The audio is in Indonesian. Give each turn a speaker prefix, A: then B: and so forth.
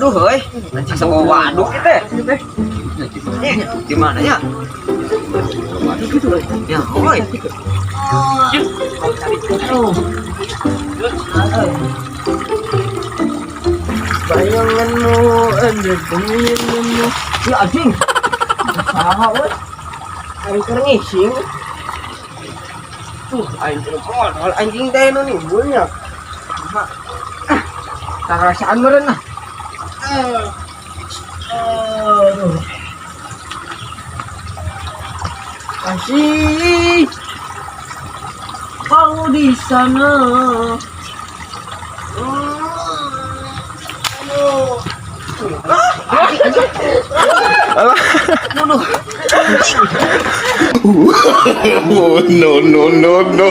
A: Aduh, heuy. Nanti sama waduk kita. Ini gimana ya? Ya, heuy.
B: Bayanganmu ada penginginmu. Ya anjing. Saha we? Aing keur ngising. Aing keur modal anjing teh nu nimbulnya. Karasaan meureun nah. Kasih kau di sana.
C: Oh, no, no, no, no.